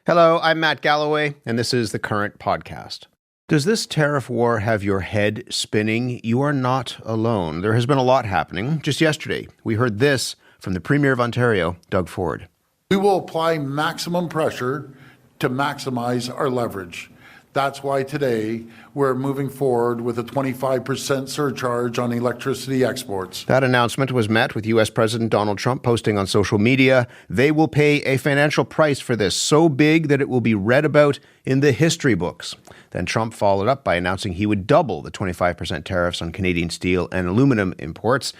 Hello, I'm Matt Galloway, and this is the Current Podcast. Does this tariff war have your head spinning? You are not alone. There has been a lot happening. Just yesterday, we heard this from the Premier of Ontario, Doug Ford. We will apply maximum pressure to maximize our leverage. That's why today we're moving forward with a 25% surcharge on electricity exports. That announcement was met with U.S. President Donald Trump posting on social media, "They will pay a financial price for this, so big that it will be read about in the history books." Then Trump followed up by announcing he would double the 25% tariffs on Canadian steel and aluminum imports.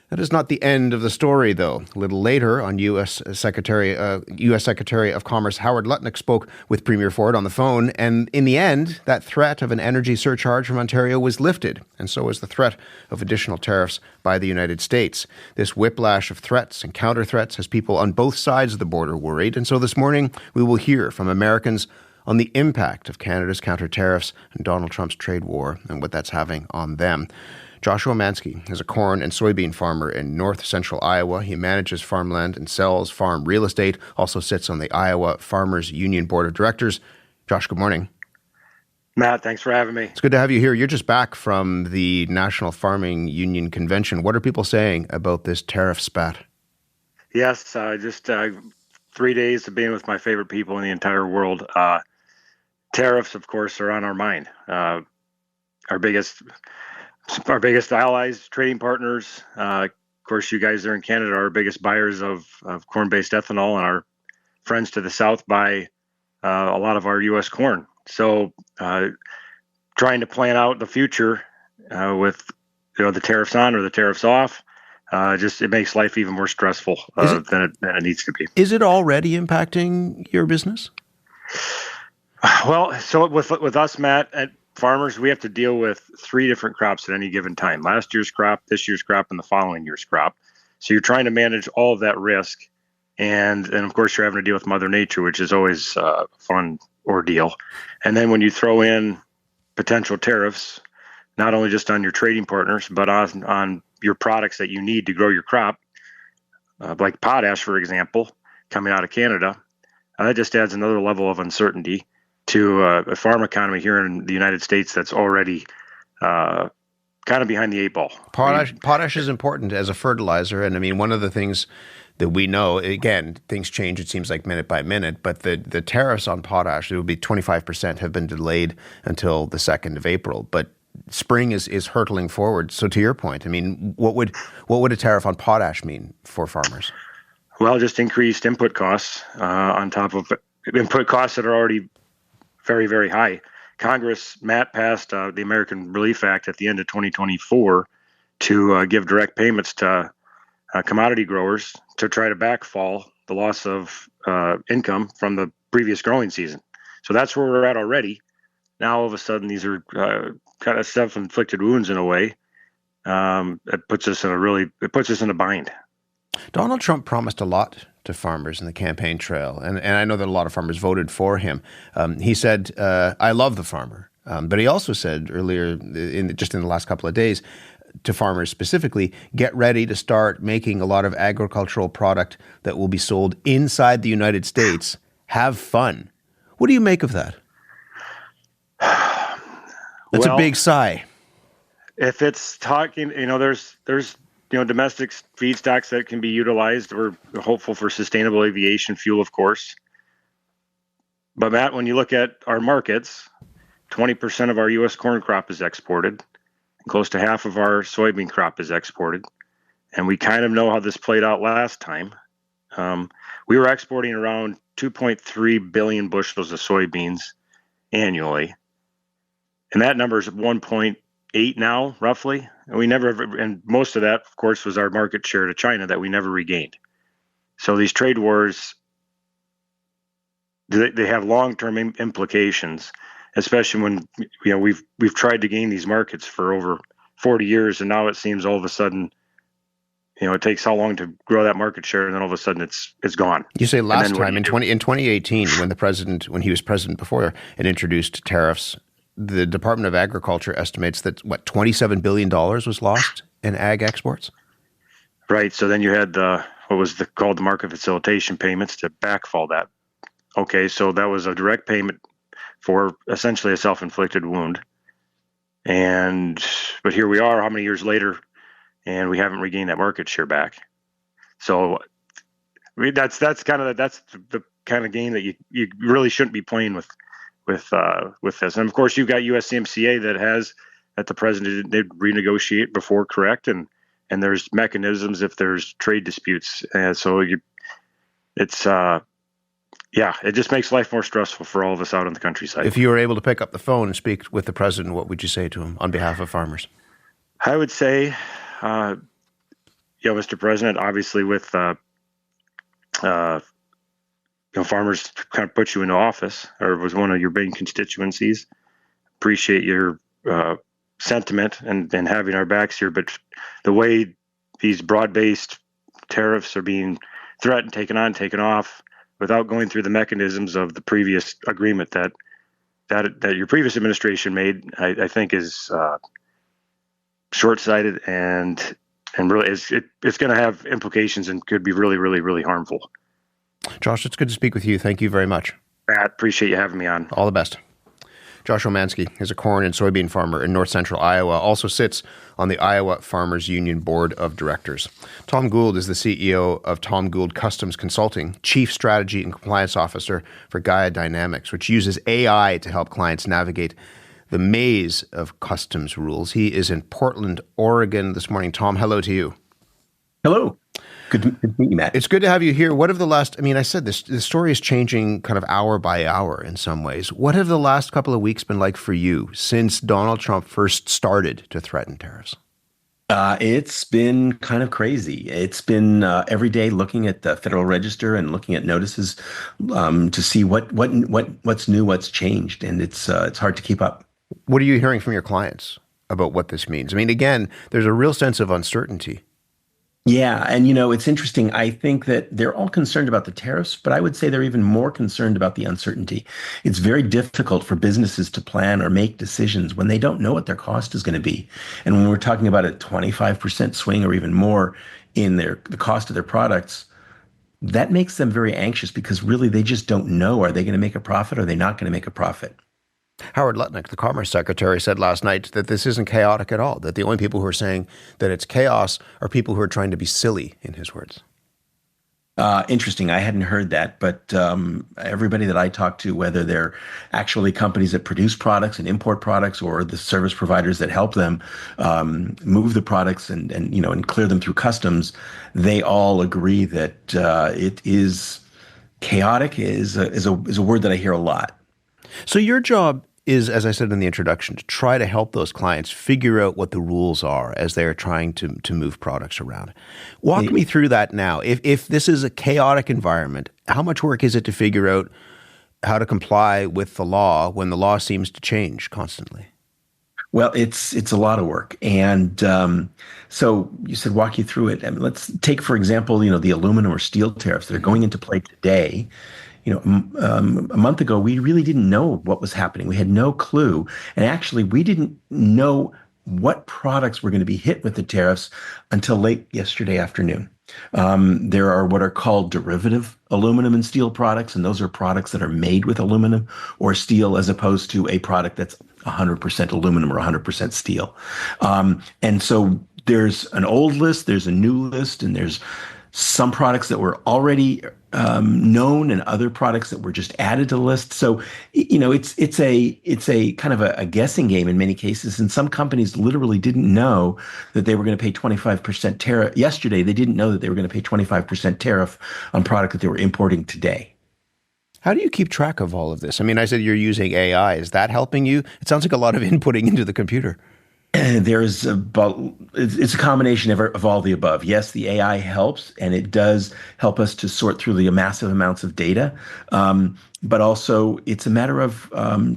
That is not the end of the story, though. A little later, on U.S. Secretary of Commerce Howard Lutnick spoke with Premier Ford on the phone, and in the end, that threat of an energy surcharge from Ontario was lifted, and so was the threat of additional tariffs by the United States. This whiplash of threats and counter-threats has people on both sides of the border worried, and so this morning we will hear from Americans on the impact of Canada's counter-tariffs and Donald Trump's trade war and what that's having on them. Joshua Manske is a corn and soybean farmer in north-central Iowa. He manages farmland and sells farm real estate, also sits on the Iowa Farmers Union Board of Directors. Josh, good morning. Matt, thanks for having me. It's good to have you here. You're just back from the National Farming Union Convention. What are people saying about this tariff spat? Yes, just 3 days of being with my favorite people in the entire world. Tariffs, of course, are on our mind. Our biggest allies, trading partners. Of course, you guys there in Canada are our biggest buyers of corn-based ethanol, and our friends to the south buy a lot of our U.S. corn. So trying to plan out the future with the tariffs on or the tariffs off, it makes life even more stressful than it needs to be. Is it already impacting your business? Well, so with us, Matt, at farmers, we have to deal with 3 different crops at any given time: last year's crop, this year's crop, and the following year's crop. So you're trying to manage all of that risk. And of course, you're having to deal with Mother Nature, which is always a fun ordeal. And then when you throw in potential tariffs, not only just on your trading partners, but on your products that you need to grow your crop, like potash, for example, coming out of Canada, that just adds another level of uncertainty to a farm economy here in the United States that's already kind of behind the 8 ball. Potash is important as a fertilizer. And I mean, one of the things that we know, again, things change, it seems like minute by minute, but the tariffs on potash, it would be 25% have been delayed until the 2nd of April. But spring is hurtling forward. So to your point, I mean, what would a tariff on potash mean for farmers? Well, just increased input costs on top of input costs that are already very, very high. Congress, Matt, passed the American Relief Act at the end of 2024 to give direct payments to commodity growers to try to backfall the loss of income from the previous growing season. So that's where we're at already. Now, all of a sudden, these are kind of self-inflicted wounds in a way. It puts us in a bind. Donald Trump promised a lot to farmers in the campaign trail, and I know that a lot of farmers voted for him. He said, "I love the farmer," but he also said earlier, in the last couple of days, to farmers specifically, get ready to start making a lot of agricultural product that will be sold inside the United States. Have fun. What do you make of that? That's a big sigh. If it's talking, there's domestic feedstocks that can be utilized. We're hopeful for sustainable aviation fuel, of course. But Matt, when you look at our markets, 20% of our U.S. corn crop is exported, and close to half of our soybean crop is exported. And we kind of know how this played out last time. We were exporting around 2.3 billion bushels of soybeans annually. And that number is 1.8 now, roughly. And most of that, of course, was our market share to China that we never regained. So these trade wars, they have long-term implications, especially when we've tried to gain these markets for over 40 years, and now it seems all of a sudden, it takes how long to grow that market share, and then all of a sudden it's gone. You say last time in 2018, when he was president before and introduced tariffs, the Department of Agriculture estimates that $27 billion was lost in ag exports. Right. So then you had called the market facilitation payments to backfall that Okay, so that was a direct payment for essentially a self-inflicted wound. But here we are, how many years later, and we haven't regained that market share back. So I mean, that's the kind of game that you really shouldn't be playing with this. And of course, you've got USMCA that the president did renegotiate before, correct? And there's mechanisms if there's trade disputes. And so it just makes life more stressful for all of us out in the countryside. If you were able to pick up the phone and speak with the president, what would you say to him on behalf of farmers? I would say, Mr. President, obviously with farmers kind of put you into office, or was one of your main constituencies. Appreciate your sentiment and having our backs here, but the way these broad-based tariffs are being threatened, taken on, taken off, without going through the mechanisms of the previous agreement that your previous administration made, I think is short-sighted and really it's going to have implications and could be really, really, really harmful. Josh, it's good to speak with you. Thank you very much. Matt, appreciate you having me on. All the best. Joshua Manske is a corn and soybean farmer in north central Iowa, also sits on the Iowa Farmers Union Board of Directors. Tom Gould is the CEO of Tom Gould Customs Consulting, Chief Strategy and Compliance Officer for Gaia Dynamics, which uses AI to help clients navigate the maze of customs rules. He is in Portland, Oregon this morning. Tom, hello to you. Hello. Good to meet you, Matt. It's good to have you here. What have I said this, the story is changing kind of hour by hour in some ways. What have the last couple of weeks been like for you since Donald Trump first started to threaten tariffs? It's been kind of crazy. It's been every day looking at the Federal Register and looking at notices to see what's new, what's changed, and it's hard to keep up. What are you hearing from your clients about what this means? I mean, again, there's a real sense of uncertainty. Yeah. And, it's interesting. I think that they're all concerned about the tariffs, but I would say they're even more concerned about the uncertainty. It's very difficult for businesses to plan or make decisions when they don't know what their cost is going to be. And when we're talking about a 25% swing or even more in the cost of their products, that makes them very anxious because really they just don't know. Are they going to make a profit? Or are they not going to make a profit? Howard Lutnick, the Commerce Secretary, said last night that this isn't chaotic at all, that the only people who are saying that it's chaos are people who are trying to be silly, in his words. Interesting. I hadn't heard that, but everybody that I talk to, whether they're actually companies that produce products and import products or the service providers that help them move the products and clear them through customs, they all agree that it is chaotic is a word that I hear a lot. So your job is, as I said in the introduction, to try to help those clients figure out what the rules are as they're trying to move products around. Walk me through that now. If this is a chaotic environment, how much work is it to figure out how to comply with the law when the law seems to change constantly? Well, it's a lot of work. And so you said walk you through it. I mean, let's take, for example, the aluminum or steel tariffs that are going into play today. A month ago, we really didn't know what was happening. We had no clue. And actually, we didn't know what products were going to be hit with the tariffs until late yesterday afternoon. There are what are called derivative aluminum and steel products, and those are products that are made with aluminum or steel as opposed to a product that's 100% aluminum or 100% steel. And so there's an old list, there's a new list, and there's some products that were already known and other products that were just added to the list. So, it's a kind of a guessing game in many cases. And some companies literally didn't know that they were going to pay 25% tariff. Yesterday, they didn't know that they were going to pay 25% tariff on product that they were importing today. How do you keep track of all of this? I mean, I said you're using AI. Is that helping you? It sounds like a lot of inputting into the computer. It's a combination of all the above. Yes, the AI helps, and it does help us to sort through the massive amounts of data. But also, it's a matter of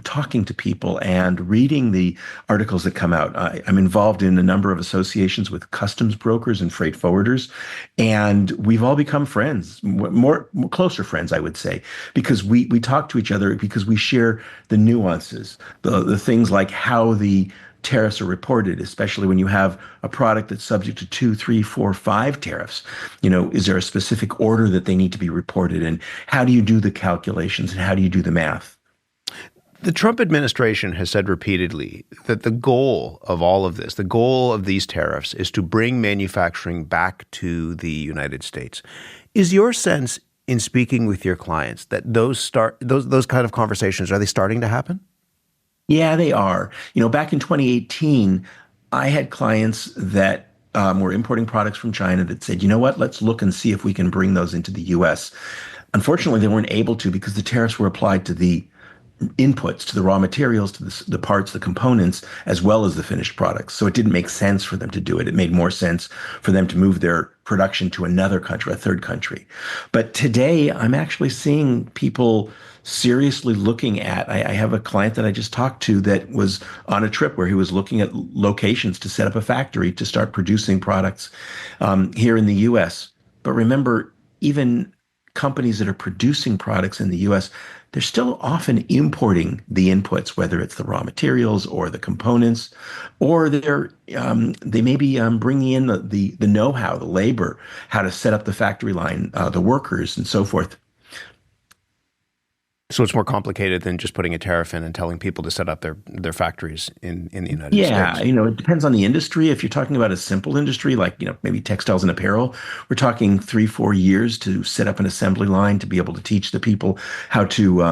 talking to people and reading the articles that come out. I'm involved in a number of associations with customs brokers and freight forwarders, and we've all become friends, more closer friends, I would say, because we talk to each other because we share the nuances, the things like how the tariffs are reported, especially when you have a product that's subject to 2, 3, 4, 5 tariffs. Is there a specific order that they need to be reported? And how do you do the calculations and how do you do the math? The Trump administration has said repeatedly that the goal of all of this, the goal of these tariffs, is to bring manufacturing back to the United States. Is your sense in speaking with your clients that those kind of conversations, are they starting to happen? Yeah, they are. Back in 2018, I had clients that were importing products from China that said, you know what, let's look and see if we can bring those into the U.S. Unfortunately, they weren't able to because the tariffs were applied to the inputs, to the raw materials, to the parts, the components, as well as the finished products. So it didn't make sense for them to do it. It made more sense for them to move their production to another country, a third country. But today, I'm actually seeing people seriously looking at, I have a client that I just talked to that was on a trip where he was looking at locations to set up a factory to start producing products here in the U.S. But remember, even companies that are producing products in the U.S., they're still often importing the inputs, whether it's the raw materials or the components, or they may be bringing in the know-how, the labor, how to set up the factory line, the workers, and so forth. So it's more complicated than just putting a tariff in and telling people to set up their factories in the United States. Yeah, it depends on the industry. If you're talking about a simple industry like, maybe textiles and apparel, we're talking 3-4 years to set up an assembly line to be able to teach the people how to,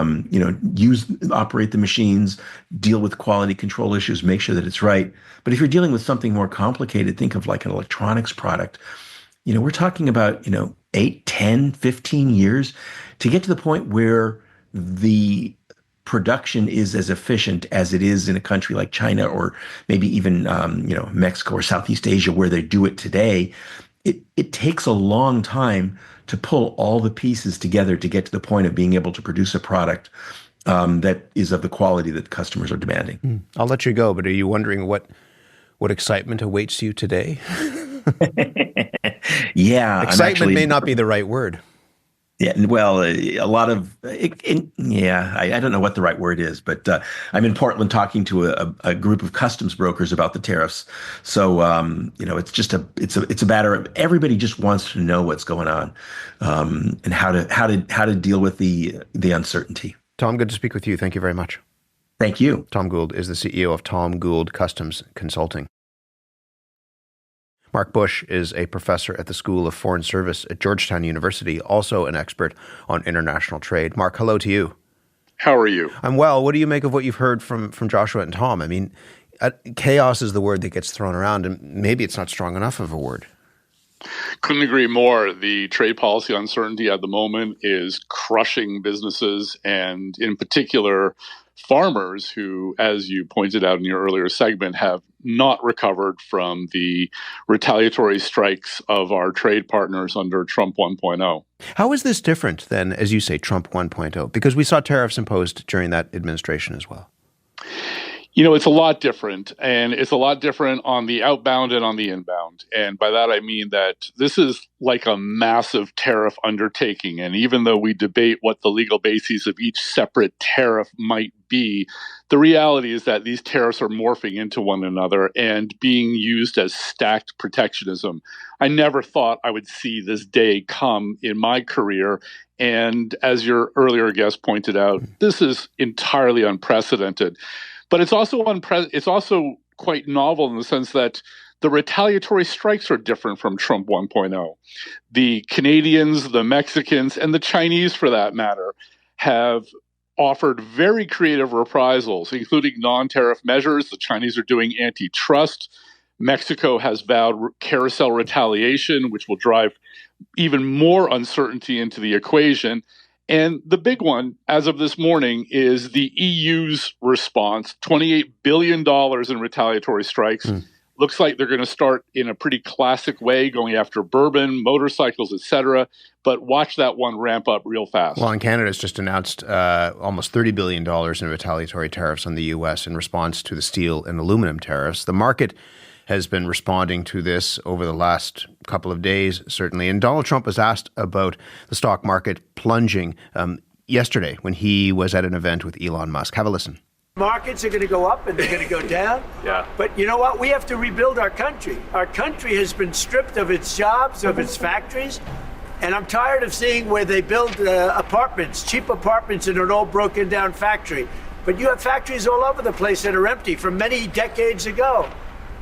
operate the machines, deal with quality control issues, make sure that it's right. But if you're dealing with something more complicated, think of like an electronics product. We're talking about, 8, 10, 15 years to get to the point where the production is as efficient as it is in a country like China or maybe even Mexico or Southeast Asia where they do it today. It takes a long time to pull all the pieces together to get to the point of being able to produce a product that is of the quality that customers are demanding. I'll let you go, but are you wondering what excitement awaits you today? Yeah. Excitement may not be the right word. Yeah, well, a lot of I don't know what the right word is, but I'm in Portland talking to a group of customs brokers about the tariffs. So it's just it's a matter of everybody just wants to know what's going on and how to deal with the uncertainty. Tom, good to speak with you. Thank you very much. Thank you. Tom Gould is the CEO of Tom Gould Customs Consulting. Mark Bush is a professor at the School of Foreign Service at Georgetown University, also an expert on international trade. Mark, hello to you. How are you? I'm well. What do you make of what you've heard from Joshua and Tom? I mean, chaos is the word that gets thrown around, and maybe it's not strong enough of a word. Couldn't agree more. The trade policy uncertainty at the moment is crushing businesses, and in particular, farmers who, as you pointed out in your earlier segment, have not recovered from the retaliatory strikes of our trade partners under Trump 1.0. How is this different than, as you say, Trump 1.0? Because we saw tariffs imposed during that administration as well. It's a lot different, and it's a lot different on the outbound and on the inbound. And by that, I mean that this is like a massive tariff undertaking. And even though we debate what the legal bases of each separate tariff might be, the reality is that these tariffs are morphing into one another and being used as stacked protectionism. I never thought I would see this day come in my career. And as your earlier guest pointed out, this is entirely unprecedented. But it's also quite novel in the sense that the retaliatory strikes are different from Trump 1.0. The Canadians, the Mexicans, and the Chinese, for that matter, have offered very creative reprisals, including non-tariff measures. The Chinese are doing antitrust. Mexico has vowed carousel retaliation, which will drive even more uncertainty into the equation. And the big one, as of this morning, is the EU's response, $28 billion in retaliatory strikes. Looks like they're going to start in a pretty classic way, going after bourbon, motorcycles, et cetera. But watch that one ramp up real fast. Well, and Canada's just announced almost $30 billion in retaliatory tariffs on the U.S. in response to the steel and aluminum tariffs. The market has been responding to this over the last couple of days, certainly. And Donald Trump was asked about the stock market plunging yesterday when he was at an event with Elon Musk. Have a listen. Markets are going to go up and they're going to go down. Yeah. But you know what? We have to rebuild our country. Our country has been stripped of its jobs, of its factories. And I'm tired of seeing where they build apartments, cheap apartments in an old broken down factory. But you have factories all over the place that are empty from many decades ago.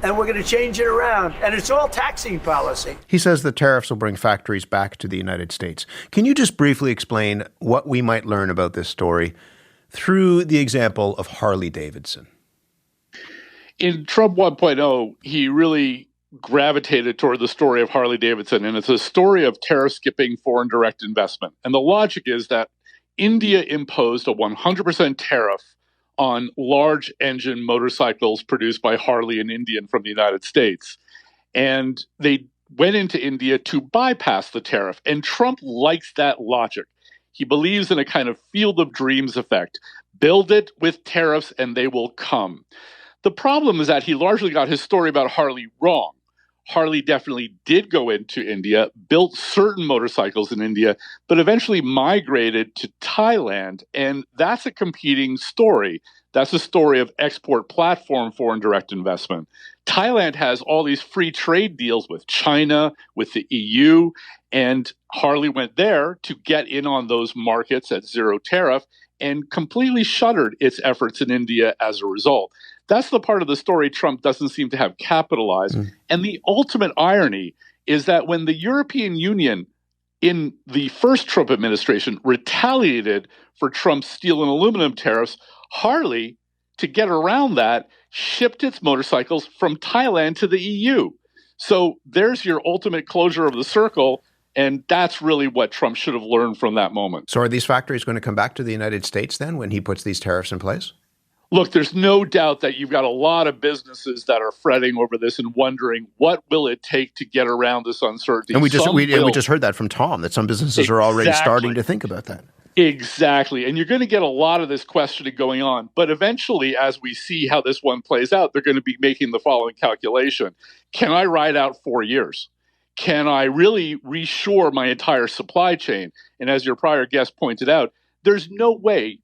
And we're going to change it around. And it's all taxing policy. He says the tariffs will bring factories back to the United States. Can you just briefly explain what we might learn about this story through the example of Harley Davidson? In Trump 1.0, he really gravitated toward the story of Harley Davidson, and it's a story of tariff skipping foreign direct investment. And the logic is that India imposed a 100% tariff on large engine motorcycles produced by Harley and Indian from the United States. And they went into India to bypass the tariff. And Trump likes that logic. He believes in a kind of field of dreams effect. Build it with tariffs and they will come. The problem is that he largely got his story about Harley wrong. Harley definitely did go into India, built certain motorcycles in India, but eventually migrated to Thailand. And that's a competing story. That's a story of export platform foreign direct investment. Thailand has all these free trade deals with China, with the EU, and Harley went there to get in on those markets at zero tariff and completely shuttered its efforts in India as a result. That's the part of the story Trump doesn't seem to have capitalized. And the ultimate irony is that when the European Union in the first Trump administration retaliated for Trump's steel and aluminum tariffs, Harley, to get around that, shipped its motorcycles from Thailand to the EU. So there's your ultimate closure of the circle. And that's really what Trump should have learned from that moment. So are these factories going to come back to the United States then when he puts these tariffs in place? Look, there's no doubt that you've got a lot of businesses that are fretting over this and wondering what will it take to get around this uncertainty. And we just heard that from Tom, that some businesses are already starting to think about that. Exactly. And you're going to get a lot of this questioning going on. But eventually, as we see how this one plays out, they're going to be making the following calculation. Can I ride out 4 years? Can I really reshore my entire supply chain? And as your prior guest pointed out, there's no way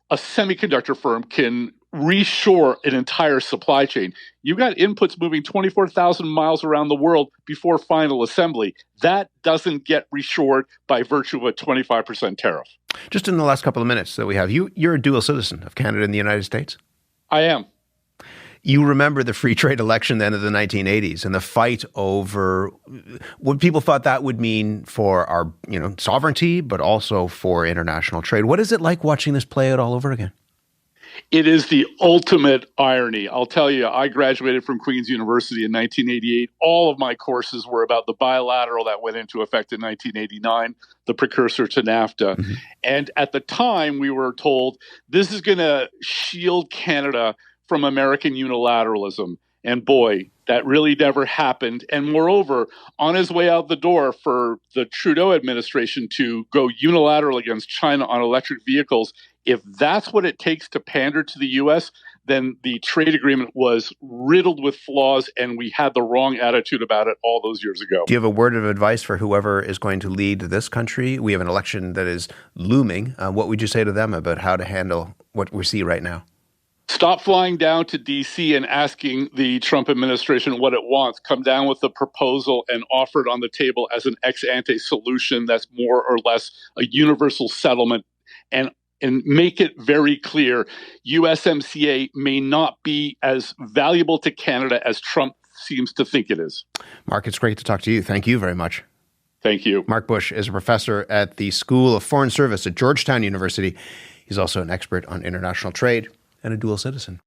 a semiconductor firm can reshore an entire supply chain. You've got inputs moving 24,000 miles around the world before final assembly. That doesn't get reshored by virtue of a 25% tariff. Just in the last couple of minutes that we have, you're a dual citizen of Canada and the United States? I am. You remember the free trade election then of the 1980s and the fight over what people thought that would mean for our, sovereignty, but also for international trade. What is it like watching this play out all over again? It is the ultimate irony. I'll tell you, I graduated from Queen's University in 1988. All of my courses were about the bilateral that went into effect in 1989, the precursor to NAFTA. Mm-hmm. And at the time, we were told this is going to shield Canada from American unilateralism. And boy, that really never happened. And moreover, on his way out the door for the Trudeau administration to go unilateral against China on electric vehicles, if that's what it takes to pander to the U.S., then the trade agreement was riddled with flaws and we had the wrong attitude about it all those years ago. Do you have a word of advice for whoever is going to lead this country? We have an election that is looming. What would you say to them about how to handle what we see right now? Stop flying down to D.C. and asking the Trump administration what it wants. Come down with a proposal and offer it on the table as an ex-ante solution that's more or less a universal settlement, and make it very clear USMCA may not be as valuable to Canada as Trump seems to think it is. Mark, it's great to talk to you. Thank you very much. Thank you. Mark Bush is a professor at the School of Foreign Service at Georgetown University. He's also an expert on international trade and a dual citizen.